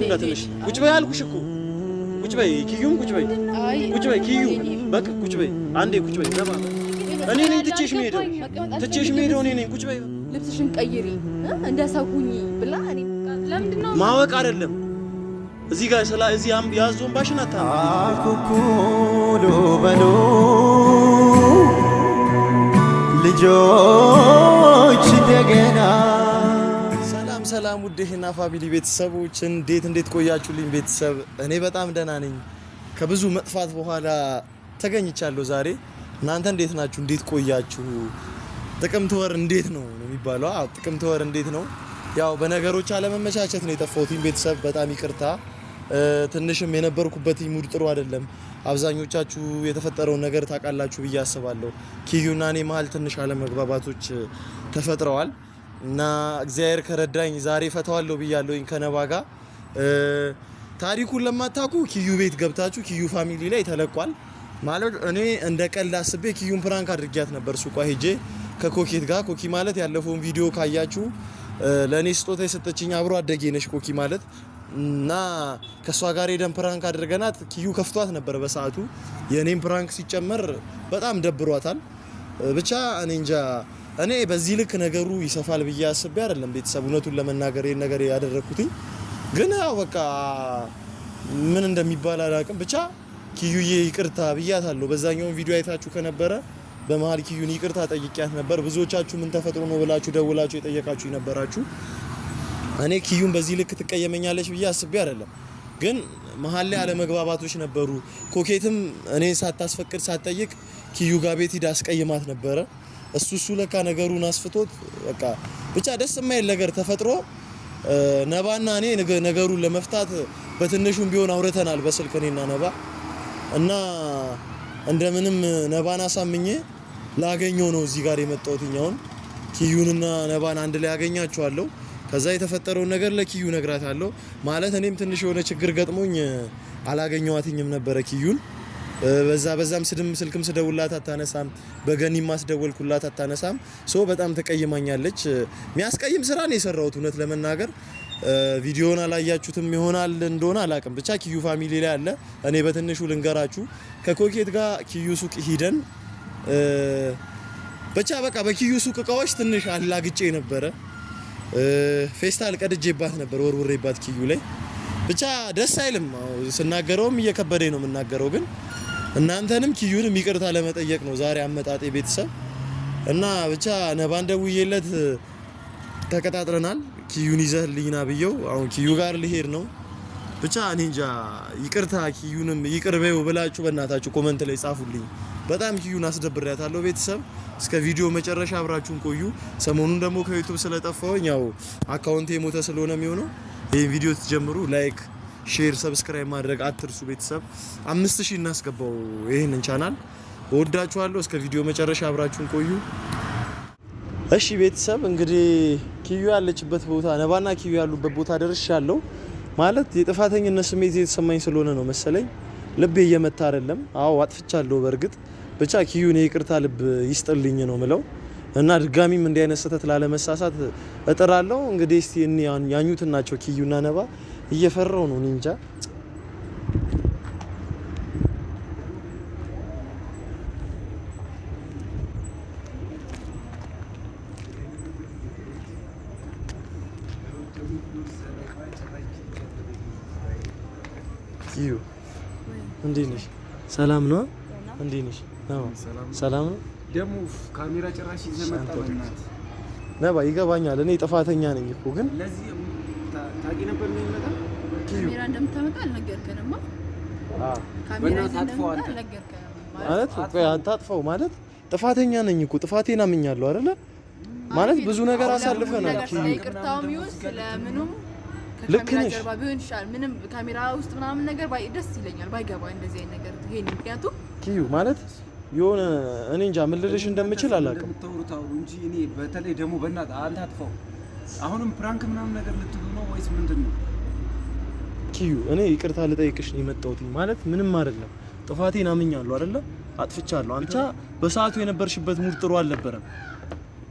እንዳትነሽ ቁጭ በይ አልኩሽ እኮ ቁጭ በይ ኪዩም ቁጭ በይ ቁጭ በይ ኪዩ በቃ ቁጭ በይ አንዴ ቁጭ በይ ነባ እኔ ነኝ ትቼሽ የምሄደው እኔ ነኝ ቁጭ በይ ልብስሽን ቀይሪ እንደሰውኝ ብላ እኔ ለምንድነው ማወቅ አይደለም እዚህ ጋር እዚህ ያዞን ባሽን አኩኩሉ በሉ ልጆች እንደገና ሰላም ውዴና ፋሚሊ ቤተሰቦች እንዴት ቆያችሁልኝ ቤተሰብ እኔ በጣም ደህና ነኝ ከብዙ መጥፋት በኋላ ተገኝቻለሁ ዛሬ እናንተ እንዴት ናችሁ እንዴት ቆያችሁ ጥቅምት ወር እንዴት ነው የሚባለው ጥቅምት ወር እንዴት ነው ያው በነገሮች አለመመቻቸት ነው የጠፋሁት ቤተሰብ በጣም ይቅርታ ትንሽም የነበርኩበት ሙድ ጥሩ አይደለም አብዛኞቻችሁ የተፈጠረው ነገር ታውቃላችሁ ብዬ አስባለሁ ኪዩና እኔ መሀል ትንሽ አለመግባባቶች ተፈጥረዋል እና እግዚአብሔር ከረዳኝ ዛሬ ፈታዋለሁ ብያለሁኝ ከነባጋ ታሪኩን ለማታውቁ ኪዩ ቤት ገብታችሁ ኪዩ ፋሚሊ ላይ ተለቋል ማለት እኔ እንደ ቀልድ አስቤ ኪዩን ፕራንክ አድርጊያት ነበር ሱቋ ሄጄ ከኮኬት ጋር ኮኪ ማለት ያለፈውን ቪዲዮ ካያችሁ ለኔ ስጦታ የሰጠችኝ አብሮ አደጌ ነሽ ኮኪ ማለት እና ከሷ ጋር ሄደን ፕራንክ አድርገናት ኪዩ ከፍቷት ነበር በሰዓቱ የኔም ፕራንክ ሲጨመር በጣም ደብሯታል ብቻ እኔ እንጃ እኔ በዚህ ልክ ነገሩ ይሰፋል ብዬ አስቤ አይደለም ቤተሰብ እውነቱን ለመናገር ይሄን ነገር ያደረኩትኝ ግን ያው በቃ ምን እንደሚባል አላውቅም ብቻ ኪዩዬ ይቅርታ ብያታለሁ በዛኛው ቪዲዮ አይታችሁ ከነበረ በመሃል ኪዩን ይቅርታ ጠይቂያት ነበር ብዙዎቻችሁ ምን ተፈጥሮ ነው ብላችሁ ደውላችሁ የጠየቃችሁ ይነበራችሁ እኔ ኪዩን በዚህ ልክ ትቀየመኛለች ብዬ አስቤ አይደለም ግን መሃል ላይ አለመግባባቶች ነበሩ ኮኬትም እኔ ሳታስፈቅድ ሳትጠይቅ ኪዩ ጋር ቤት ሂድ አስቀይማት ነበረ እሱ ለካ ነገሩን አስፍቶት በቃ ብቻ ደስ የማይል ነገር ተፈጥሮ ነባና እኔ ነገሩን ለመፍታት በትንሹም ቢሆን አውርተናል በስልክ እኔና ነባ እና እንደምንም ነባን አሳምኜ ላገኘው ነው እዚህ ጋር የመጣሁትኛውን ኪዩንና ነባን አንድ ላይ ያገኛቸዋለሁ ከዛ የተፈጠረው ነገር ለኪዩ ነግራታለሁ ማለት እኔም ትንሽ የሆነ ችግር ገጥሞኝ አላገኘዋትኝም ነበር ኪዩን በዛም ስልክም ስደውላት አታነሳም በገኒም ማስደወልኩላት አታነሳም ሶ በጣም ተቀይማኛለች የሚያስቀይም ስራ ነው የሰራሁት እውነት ለመናገር ቪዲዮውን አላያችሁትም ይሆናል እንደሆነ አላቅም ብቻ ኪዩ ፋሚሊ ላይ አለ እኔ በትንሹ ልንገራችሁ ከኮኬት ጋር ኪዩ ሱቅ ሂደን ብቻ በቃ በኪዩ ሱቅ እቃዎች ትንሽ አላግጬ ነበረ ፌስታል ቀድጄባት ነበር ወርውሬባት ኪዩ ላይ ብቻ ደስ አይልም ስናገረውም እየከበደኝ ነው የምናገረው ግን እናንተንም ኪዩንም ይቅርታ ለመጠየቅ ነው ዛሬ አመጣጤ ቤተሰብ እና ብቻ ነባን ደውዬለት ተቀጣጥረናል ኪዩን ይዘህልኝና ብየው አሁን ኪዩ ጋር ልሄድ ነው ብቻ እኔ እንጃ ይቅርታ ኪዩንም ይቅርበው ብላችሁ በእናታችሁ ኮሜንት ላይ ጻፉልኝ በጣም ኪዩን አስደብሬያታለሁ ቤተሰብ እስከ ቪዲዮ መጨረሻ አብራችሁን ቆዩ ሰሞኑን ደግሞ ከዩቲዩብ ስለጠፋሁኝ ያው አካውንቴ ሞተ ስለሆነ የሚሆነው ይሄን ቪዲዮ ትጀምሩ ላይክ ሼር ሰብስክራይብ ማድረግ አትርሱ ቤተሰብ 5000 እናስገባው ይሄንን ቻናል ወዳችኋለሁ እስከ ቪዲዮ መጨረሻ አብራችሁን ቆዩ እሺ ቤተሰብ እንግዲህ ኪዩ ያለችበት ቦታ ነባና ኪዩ ያሉበት ቦታ ደርሻለሁ ማለት የጥፋተኝነት ስሜት የተሰማኝ ስለሆነ ነው መሰለኝ ልቤ እየመታ አይደለም አዎ አጥፍቻለሁ በርግጥ ብቻ ኪዩን ይቅርታ ልብ ይስጥልኝ ነው ምለው እና ድጋሚም እንዲያነሰተት ላለመሳሳት እጥራለሁ እንግዲህ እስቲ ያኙት ናቸው ኪዩና ነባ እየፈራው ነው እንጃ ኪዩ እንዴት ነሽ ሰላም ነው እንዴት ነሽ ሰላም ነው ደሞ ካሜራ ጭራሽ ይዘመጣበናት ነባ ይገባኛል እኔ ጥፋተኛ ነኝ እኮ ግን ለዚህ ታቂ ነበር ነው ይመጣ ካሜራ እንደምታመጣ አልነገርከንም ካሜራ እንደምታመጣ አልነገርከንም ማለት ቆይ አታጥፈው ማለት ጥፋተኛ ነኝ እኮ ጥፋቴን አምኛለሁ አይደለ ማለት ብዙ ነገር አሳልፈናል ኪዩ ይቅርታውም ይሁን ስለምንም ልክ ነሽ ካሜራ ቢሆን ይሻል ምንም ካሜራ ውስጥ ምናምን ነገር ባይ ደስ ይለኛል ባይገባ እንደዚህ አይነት ነገር ይሄን ምክንያቱም ኪዩ ማለት የሆነ እኔ እንጃ ምን ልልሽ እንደምችል አላውቅም እንደምታወሩታው እንጂ እኔ በተለይ ደግሞ በእናትህ አንተ አጥፋው አሁንም ፕራንክ ምናምን ነገር ልትሉ ነው ወይስ ምንድነው ኪዩ እኔ ይቅርታ ልጠይቅሽ ነው የመጣሁት ማለት ምንም አይደለም ጥፋቴን አምኛለሁ አይደለ አጥፍቻለሁ አንቺ በሰዓቱ የነበርሽበት ሙድ ጥሩ አልነበረም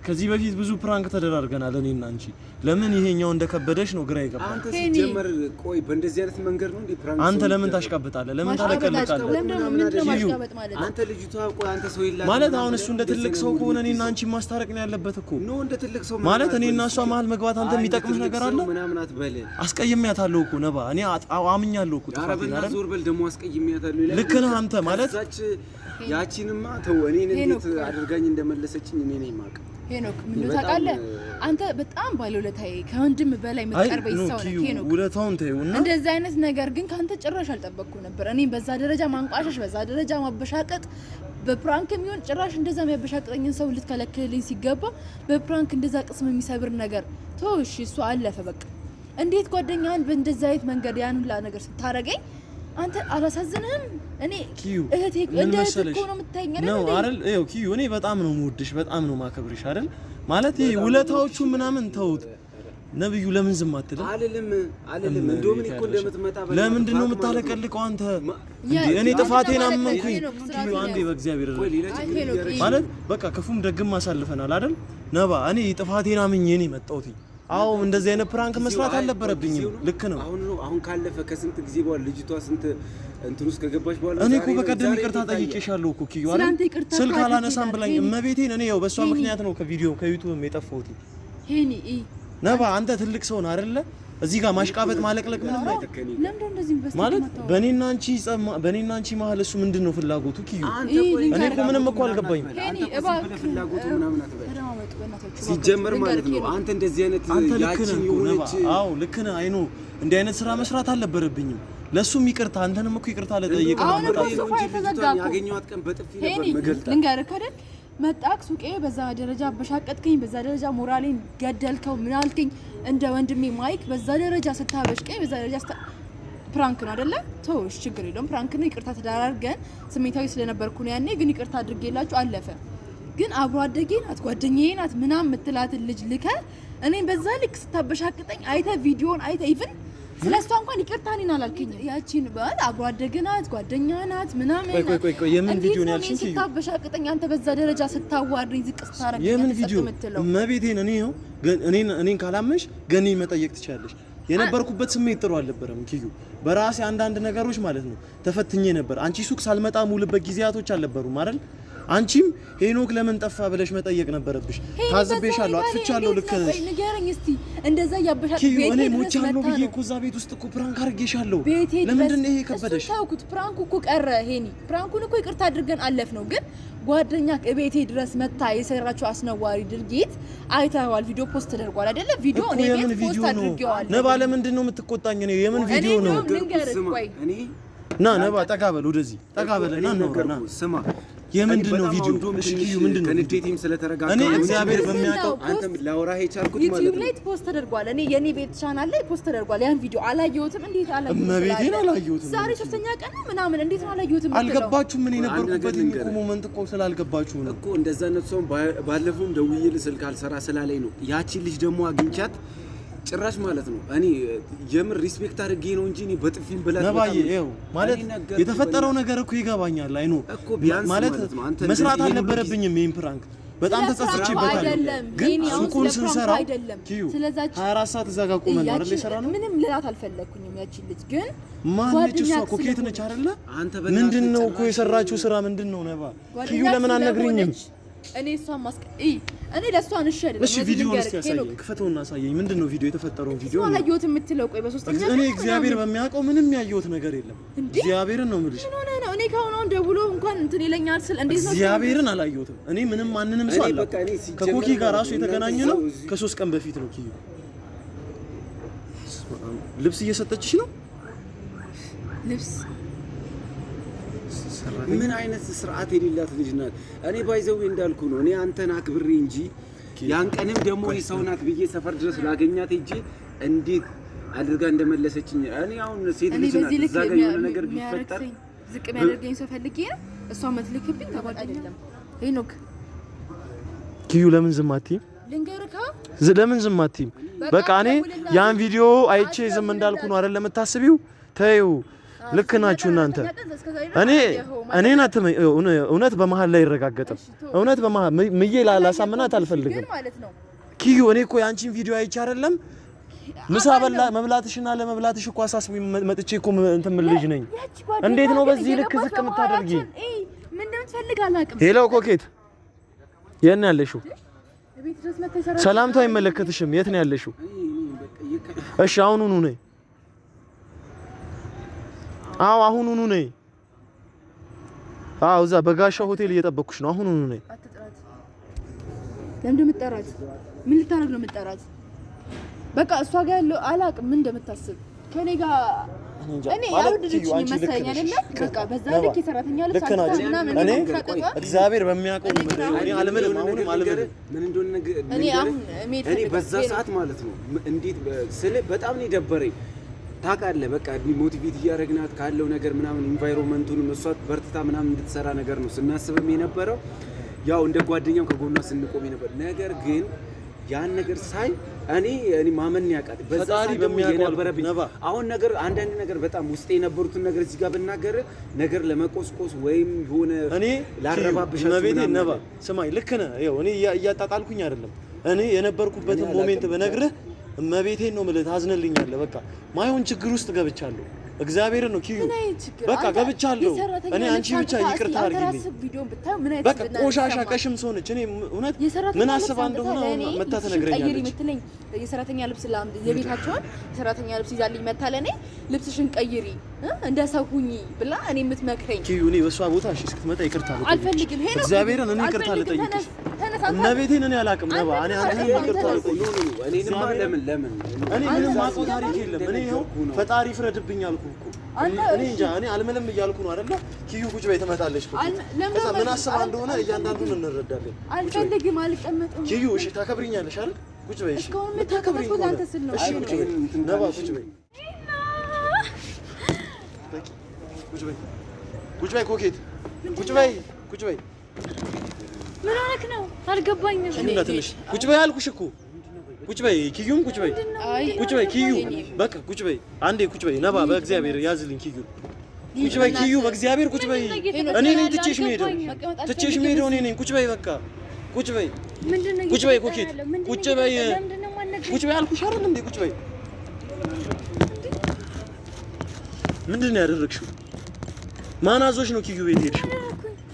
ከዚህ በፊት ብዙ ፕራንክ ተደራርገናል እኔና አንቺ። ለምን ይሄኛው እንደከበደሽ ነው ግራ ይገባል። አንተ ሲጀመር ቆይ በእንደዚህ አይነት መንገድ ነው እንዴ ፕራንክ? አንተ ለምን ታሽቃብጣለህ? ለምን ታለቀለቃለህ? አንተ ልጅቷ ቆይ አንተ ሰው ይላል ማለት አሁን እሱ እንደ ትልቅ ሰው ከሆነ እኔና አንቺ ማስታረቅ ነው ያለበት እኮ ነው። እንደ ትልቅ ሰው ማለት እኔና እሷ መሀል መግባት አንተ የሚጠቅምህ ነገር አለ? ምናምን አትበል። አስቀይሜያታለሁ እኮ ነባ። እኔ አምኛለሁ እኮ ጥፋቴን አይደል? ዞር በል ደግሞ አስቀይሜያታለሁ ይላል። ልክ ነህ አንተ ማለት ያቺንማ ተው። እኔን እንዴት አድርጋኝ እንደመለሰችኝ እኔ ነኝ የማውቅ። ሄኖክ ምን ታውቃለህ አንተ በጣም ባለውለታዬ ከወንድም በላይ መቀርበኝ ሰው ነህ ሄኖክ። ውለታውን ተይውና እንደዚህ አይነት ነገር ግን ካንተ ጭራሽ አልጠበቅኩ ነበር። እኔ በዛ ደረጃ ማንቋሸሽ፣ በዛ ደረጃ ማበሻቀጥ፣ በፕራንክ የሚሆን ጭራሽ እንደዛ የሚያበሻቅጠኝን ሰው ልትከለክልልኝ ሲገባ በፕራንክ እንደዛ ቅስም የሚሰብር ነገር ተውሽ። እሱ አለፈ በቃ። እንዴት ጓደኛህን በእንደዛ አይነት መንገድ ያን ሁላ ነገር ስታረገኝ አንተ አላሳዝንህም? እኔ እህቴ እንደ እህት እኮ ነው የምታየኝ አይደል? ይኸው ኪዩ እኔ በጣም ነው የምወድሽ፣ በጣም ነው ማከብርሽ አይደል? ማለት ይሄ ውለታዎቹ ምናምን ተውት። ነብዩ ለምን ዝም አትልም? አልልም እንደውም እኔ እኮ እንደምትመጣ ለምንድን ነው የምታለቀልቀው አንተ? እኔ ጥፋቴን አመንኩኝ ኪዩ። አንዴ በእግዚአብሔር ማለት በቃ ክፉም ደግም አሳልፈናል አይደል ነባ? እኔ ጥፋቴን አምኜ ነው የመጣሁት። አዎ እንደዚህ አይነት ፕራንክ መስራት አልነበረብኝም። ልክ ነው። አሁን ካለፈ ከስንት ጊዜ በኋላ ልጅቷ ስንት እንትን ውስጥ ከገባች በኋላ እኔ እኮ በቀደም ይቅርታ ጠይቄሻለሁ እኮ ኪዩ አይደል? ስልክ አላነሳም ብላኝ እመቤቴን። እኔ ያው በሷ ምክንያት ነው ከቪዲዮ ከዩቲዩብ የጠፋሁት። ሄኒ ነባ አንተ ትልቅ ሰው ነህ አይደለ? እዚህ ጋር ማሽቃበጥ ማለቅለቅ ምንም አይጠቅም። ለምን እንደዚህ ማለት በእኔና አንቺ መሀል እሱ ምንድነው ፍላጎቱ ኪዩ? እኔ እኮ ምንም እኮ አልገባኝም። አንተ እባክህ ፍላጎቱ ምናምን አትበል ሲጀመር ማለት ነው። አንተ እንደዚህ አይነት ያቺን የሆነች አዎ ልክ ነህ። አይኖ እንዲህ አይነት ስራ መስራት አልነበረብኝም። ለሱም ይቅርታ አንተንም እኮ ይቅርታ ለጠየቀ ነው። ያገኘኋት ቀን በጥፊ ነበር መገልጣ ልንገርህ አይደል መጣክ ሱቄ በዛ ደረጃ አበሻቀጥከኝ፣ በዛ ደረጃ ሞራሌን ገደልከው፣ ምን አልከኝ? እንደ ወንድሜ ማይክ በዛ ደረጃ ስታበሽቀኝ፣ በዛ ደረጃ ፕራንክ ነው አይደለ? ተውሽ፣ ችግር የለውም ፕራንክ ነው። ይቅርታ ተዳራርገን ስሜታዊ ስለነበርኩ ነው ያኔ፣ ግን ይቅርታ አድርጌላችሁ አለፈ። ግን አብሮ አደጌ ናት ጓደኛዬ ናት ምናምን የምትላትን ልጅ ልከ እኔን በዛ ልክ ስታበሻቅጠኝ አይተ ቪዲዮን አይተ ኢቭን ስለሷ እንኳን ይቅርታ እኔን አላልከኝም። ያቺን ባል አብሮ አደገ ናት ጓደኛ ናት ምናምን ቆይ የምን ቪዲዮ ነው ያልሽኝ? ስታበሻቅጠኝ አንተ በዛ ደረጃ ስታዋርደኝ ዝቅ ስታረግ የምን ቪዲዮ መቤቴን እኔን ካላመሽ ገኒ መጠየቅ ትችላለሽ። የነበርኩበት ስሜት ጥሩ አልነበረም ኪዩ። በራሴ አንዳንድ ነገሮች ማለት ነው ተፈትኜ ነበር። አንቺ ሱቅ ሳልመጣ ሙሉበት ጊዜያቶች አልነበሩም አይደል? አንቺም ሄኖክ ለምን ጠፋ ብለሽ መጠየቅ ነበረብሽ። ታዝቤሻለሁ፣ አጥፍቻለሁ። ልክ ነሽ። ንገረኝ እስቲ እንደዛ ያበሻቅ ቤት እኔ ሞቻለሁ ብዬ እኮ እዛ ቤት ውስጥ እኮ ፕራንክ አድርጌሻለሁ። ለምንድን ነው ይሄ ከበደሽ? ታውቁት ፕራንኩ እኮ ቀረ ሄኒ። ፕራንኩን እኮ ይቅርታ አድርገን አለፍ ነው። ግን ጓደኛ ቤቴ ድረስ መታ የሰራችው አስነዋሪ ድርጊት አይተዋል። ቪዲዮ ፖስት ተደርጓል አይደለ? ቪዲዮ እኔ ቤት ፖስት አድርጌዋለሁ። ነባ ለምንድን ነው የምትቆጣኝ? እኔ የምን ቪዲዮ ነው? ነባ ጠጋ በል ወደዚህ ጠጋ በልና ነው ስማ የምንድን ነው ቪዲዮ? እሺ ኪዩ ምንድን ነው? ከንዴቴም ስለተረጋጋ እኔ እግዚአብሔር በሚያውቀው አንተም ላውራህ የቻልኩት ማለት ዩቲዩብ ላይ ፖስት ተደርጓል። እኔ የኔ ቤት ቻናል ላይ ፖስት ተደርጓል። ያን ቪዲዮ አላየሁትም። እንዴት አላየሁትም? እመቤቴን አላየሁትም። ዛሬ ሶስተኛ ቀን ምናምን እንዴት ነው አላየሁትም? አልገባችሁም? ምን የነበርኩበት እኮ ሞመንት እኮ ስላልገባችሁ ነው እኮ እንደዛ ነው። ሰው ባለፈውም ደውዬልህ ስልክ አልሰራ ስላለኝ ነው። ያቺን ልጅ ደግሞ አግኝቻት ጭራሽ ማለት ነው እኔ የምር ሪስፔክት አድርጌ ነው እንጂ እኔ በጥፊም ብላት ነባዬ ይኸው ማለት የተፈጠረው ነገር እኮ ይገባኛል። አይኑ ማለት መስራት አልነበረብኝም ይሄን ፕራንክ በጣም ተጸጽቼበታለሁ። ግን ሱቁን ስንሰራው ኪዩ 24 ሰዓት እዛ ጋር ቆመን ነው አይደል የሰራነው። ምንም ልላት አልፈለኩኝም። ያቺን ልጅ ግን ማነች እሷ? ኮኬት ነች አይደለ? ምንድነው እኮ የሰራችው ስራ ምንድነው? ነባ ኪዩ ለምን አልነግሪኝም? እኔ እሷን እኔ ለእሷን እሺ አይደለም። እሺ ቪዲዮውን እስኪ ያሳየኝ፣ ክፈተውና አሳየኝ። ምንድነው ቪዲዮ የተፈጠረው ቪዲዮ ነው? አላየሁትም የምትለው ቆይ በሶስተኛ እኔ እግዚአብሔር በሚያውቀው ምንም ያየሁት ነገር የለም። እግዚአብሔርን ነው የምልሽ። ምን ሆነ ነው? እኔ ካሁን ደውሎ እንኳን እንትን ይለኛል ስል እንዴት ነው? እግዚአብሔርን አላየሁትም እኔ ምንም ማንንም ሰው አላ ከኮኪ ጋር ራሱ የተገናኘ ነው ከ3 ቀን በፊት ነው። ኪዩ ልብስ እየሰጠችሽ ነው? ልብስ ምን አይነት ስርዓት የሌላት ልጅ ናት። እኔ ባይዘው እንዳልኩ ነው እኔ አንተን አክብሬ እንጂ ያን ቀንም ደግሞ እኔ ሰው ናት ብዬ ሰፈር ድረስ ላገኛት ሄጄ እንዴት አድርጋ እንደመለሰችኝ እኔ አሁን ሴት ልጅ ናት። እዛ ጋር የሆነ ነገር ቢፈጠር ዝቅ የሚያደርገኝ ሰው ፈልጌ ነው እሷ መትልክብኝ ተባል አይደለም። ሄኖክ ኪዩ ለምን ዝም አትይም? ልንገርካ ለምን ዝም አትይም? በቃ እኔ ያን ቪዲዮ አይቼ ዝም እንዳልኩ ነው አይደል የምታስቢው? ተይው ልክ ናችሁ እናንተ። እኔን አትመኝ። እውነት በመሃል ላይ አይረጋገጥም። እውነት በመሃል ምዬ ላሳምናት አልፈልግም ኪዩ። እኔ እኮ ያንቺን ቪዲዮ አይቼ አይደለም ምሳ መብላትሽና ለመብላትሽ እኮ አሳስቢ መጥቼ እኮ እንትን ምን ልጅ ነኝ። እንዴት ነው በዚህ ልክ ዝቅ የምታደርጊ? ምን እንደምትፈልግ አላውቅም። ሄሎ ኮኬት፣ የት ነው ያለሽው? ሰላምታ አይመለከትሽም። የት ነው ያለሽው? እሺ አሁኑኑ ነይ። አዎ አሁኑኑ ነይ። አዎ እዛ በጋሻው ሆቴል እየጠበቅኩሽ ነው። አሁኑኑ ነይ። አትጥራት። ለምን እንደምትጠራት? ምን ልታረግ ነው የምትጠራት? በቃ እሷ ጋር ያለው አላውቅም ምን እንደምታስብ ከኔ ጋር እኔ ያውድልኝ መሰለኝ አይደለ? በቃ በዛ ልክ የሰራተኛ ልብስ አታምና ምን እንደምታጠቃ እግዚአብሔር በሚያውቀው እኔ አልምልም። አሁንም አልምልም። ምን እንደሆነ እኔ በዛ ሰዓት ማለት ነው እንዴት ስለ በጣም ነው የደበረኝ። ታውቃለህ በቃ ሞቲቬት እያደረግናት ካለው ነገር ምናምን ኢንቫይሮንመንቱንም እሷ በርትታ ምናምን እንድትሰራ ነገር ነው ስናስብም የነበረው ያው እንደ ጓደኛም ከጎኗ ስንቆም የነበር ነገር ግን ያን ነገር ሳይ እኔ ማመን ያቃት በዛሪ በሚያቆልበረብኝ አሁን ነገር አንዳንድ ነገር በጣም ውስጤ የነበሩትን ነገር እዚህ ጋር ብናገር ነገር ለመቆስቆስ ወይም የሆነ እኔ ላረባብሽ ነቤቴ ነባ ስማኝ ልክ ነህ። ይኸው እኔ እያጣጣልኩኝ አይደለም። እኔ የነበርኩበትን ሞሜንት በነግርህ እመቤቴን ነው የምልህ ታዝነልኛለህ። በቃ ማይሆን ችግር ውስጥ ገብቻለሁ። እግዚአብሔር ነው ኪዩ በቃ ገብቻለሁ። እኔ አንቺ ብቻ ይቅርታ አድርጊልኝ። በቃ ቆሻሻ ቀሽም ሰው ነች። እኔ እውነት ምን አስባ እንደሆነ መታ ትነግረኛለች። የሰራተኛ ልብስ የቤታቸውን የሰራተኛ ልብስ ይዛልኝ መታ ለኔ ልብስሽን ቀይሪ እንደ ሰው ሁኚ ብላ እኔ የምትመክረኝ ኪዩ እኔ በሷ ቦታ እሺ እስክትመጣ ይቅርታ አልፈልግም። ሄሎ እግዚአብሔርን እኔ ይቅርታ ልጠይቅሽ እመቤቴን እኔ አላውቅም ነባ እኔ አንተ ይቅርታ ልጠይቅሽ ለምን እኔ ምንም ማውቀው ታሪክ የለም። እኔ ይኸው ፈጣሪ ፍረድብኝ አልኩ እኮ እኔ እንጃ እኔ አልምልም እያልኩ ነው አይደለ? ኪዩ ቁጭ በይ ትመጣለች እኮ ከዛ ምን አስባ እንደሆነ እያንዳንዱን እንረዳለን። አልፈልግም፣ አልቀመጥም። ኪዩ እሺ ታከብሪኛለሽ አይደል? ቁጭ በይ እሺ ታከብሪኝ እኮ አንተ ስል ነው። እሺ ቁጭ በይ ነባ ቁጭ በይ ቁጭ በይ ቁጭ በይ ኮኬት ቁጭ በይ ቁጭ በይ ምን ሆነክ ነው? አልገባኝም። እኔ ትንሽ ቁጭ በይ አልኩሽ እኮ ቁጭ በይ ኪዩም ቁጭ በይ ቁጭ በይ ኪዩ በቃ ቁጭ በይ አንዴ ቁጭ በይ ነባ በእግዚአብሔር ያዝልኝ ኪዩ ቁጭ በይ ኪዩ በእግዚአብሔር ቁጭ በይ እኔ ነኝ ትቼሽ የምሄደው እኔ ነኝ ቁጭ በይ በቃ ቁጭ በይ ቁጭ በይ ኮኬት ቁጭ በይ ቁጭ በይ አልኩሽ አይደል እንዴ ቁጭ በይ ምንድን ነው ያደረግሽው? ማን አዞሽ ነው ኪዩ ቤት ሄድሽ?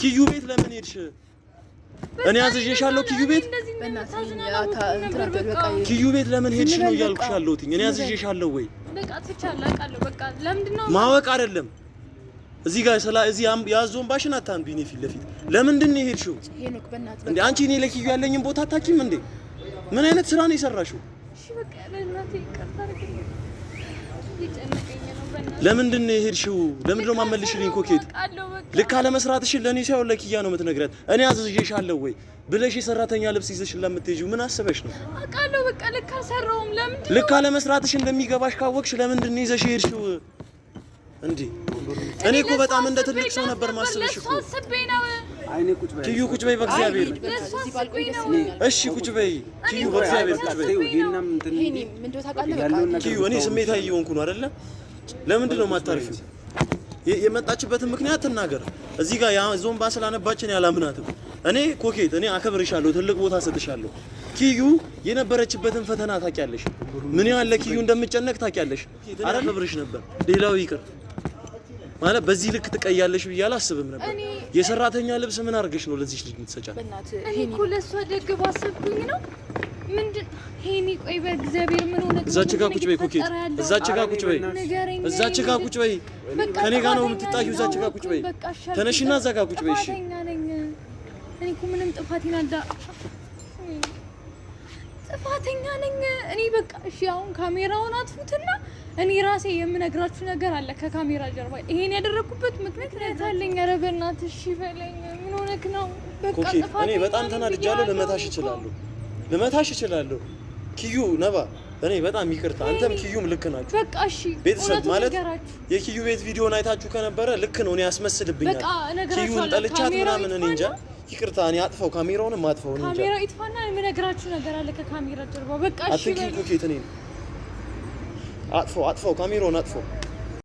ኪዩ ቤት ለምን ሄድሽ? እኔ አዝዤሻለሁ ኪዩ ቤት ኪዩ ቤት ለምን ሄድሽ ነው እያልኩሽ ያለሁት። እኔ አዝዤሻለሁ ወይ? በቃ ትቻለህ አውቃለሁ። በቃ ለምንድን ነው ማወቅ አይደለም እዚህ ጋር እዚህ ያዞን ባሽን አታንቢ። እኔ ፊት ለፊት ለምንድን ነው የሄድሽው ሄኖክ? በእናትህ እንዴ አንቺ እኔ ለኪዩ ያለኝን ቦታ አታውቂም እንዴ? ምን አይነት ስራ ነው የሰራሽው? እሺ በቃ በእናትህ ይቅርታ አድርግልኝ። ይጨነቀኝ ነው በእናትህ። ለምንድን ነው የሄድሽው? ለምንድን ነው ማመልሽልኝ? ኮኬት ልክ አለመስራትሽ ለኔ ሳይሆን ለኪያ ነው የምትነግራት። እኔ አዝዤሻለሁ ወይ ብለሽ የሰራተኛ ልብስ ይዘሽ ለምትሄጂው ምን አስበሽ ነው? አውቃለሁ በቃ ልክ አልሰራሁም። ለምንድን ነው ልክ አለመስራትሽ እንደሚገባሽ ካወቅሽ ለምንድን ነው ይዘሽ ሄድሽው? እንዴ እኔ እኮ በጣም እንደ ትልቅ ሰው ነበር ማስበሽ እኮ። አይኔ ቁጭ በይ ኪዩ ቁጭ በይ በእግዚአብሔር። እሺ ቁጭ በይ ኪዩ በእግዚአብሔር ቁጭ በይ። ኪዩ እኔ ስሜታዊ እየሆንኩ ነው አይደለ? ለምንድን ነው የማታርፊው? የመጣችበትን ምክንያት ትናገር። እዚህ ጋር ዞምባ ስላነባችን ያላምናትም። እኔ ኮኬት እኔ አከብርሻለሁ፣ ትልቅ ቦታ ሰጥሻለሁ። ኪዩ የነበረችበትን ፈተና ታውቂያለሽ። ምን ያህል ለኪዩ እንደምጨነቅ ታውቂያለሽ። አከብርሽ ነበር። ሌላው ይቅር ማለት በዚህ ልክ ትቀያለሽ ብዬ አላስብም ነበር። የሰራተኛ ልብስ ምን አድርገሽ ነው ለዚህ ልጅ የምትሰጫት? እኔ እኮ ለእሷ ደግ ባሰብኩኝ ነው። ምንድን ሄኒ ቆይ በእግዚአብሔር ምን ሆነ? እዛች ጋር ቁጭ በይ ኮኬት፣ እዛች ጋር ቁጭ በይ፣ እዛች ጋር ቁጭ በይ። ከኔ ጋር ነው የምትጣዩ። እዛች ጋር ቁጭ በይ። ተነሽና እዛ ጋር ቁጭ በይ። እሺ እኔ እኮ ምንም ጥፋቴን ጥፋተኛ ነኝ እኔ በቃ እሺ። አሁን ካሜራውን አጥፉትና እኔ ራሴ የምነግራችሁ ነገር አለ ከካሜራ ጀርባ። ይሄን ያደረኩበት ምክንያት አለኝ። ኧረ በእናትህ እሺ በለኝ። ምን ሆነክ ነው? በቃ ጥፋተኛ እኔ በጣም ተናድጃለሁ። ልመታሽ እችላለሁ። ኪዩ ነባ እኔ በጣም ይቅርታ። አንተም ኪዩም ልክ ናችሁ። በቃ እሺ ቤተሰብ ማለት የኪዩ ቤት ቪዲዮን አይታችሁ ከነበረ ልክ ነው። እኔ ያስመስልብኛል ኪዩን ጠልቻት ምናምን እኔ እንጃ። ይቅርታ እኔ አጥፈው ካሜራውንም አጥፈው እንጃ። ካሜራው ይጥፋና የምነግራችሁ ነገር አለ ከካሜራ ጀርባ። በቃ እሺ አትንኪ ኮኬት እኔ አጥፈው ካሜራውን አጥፈው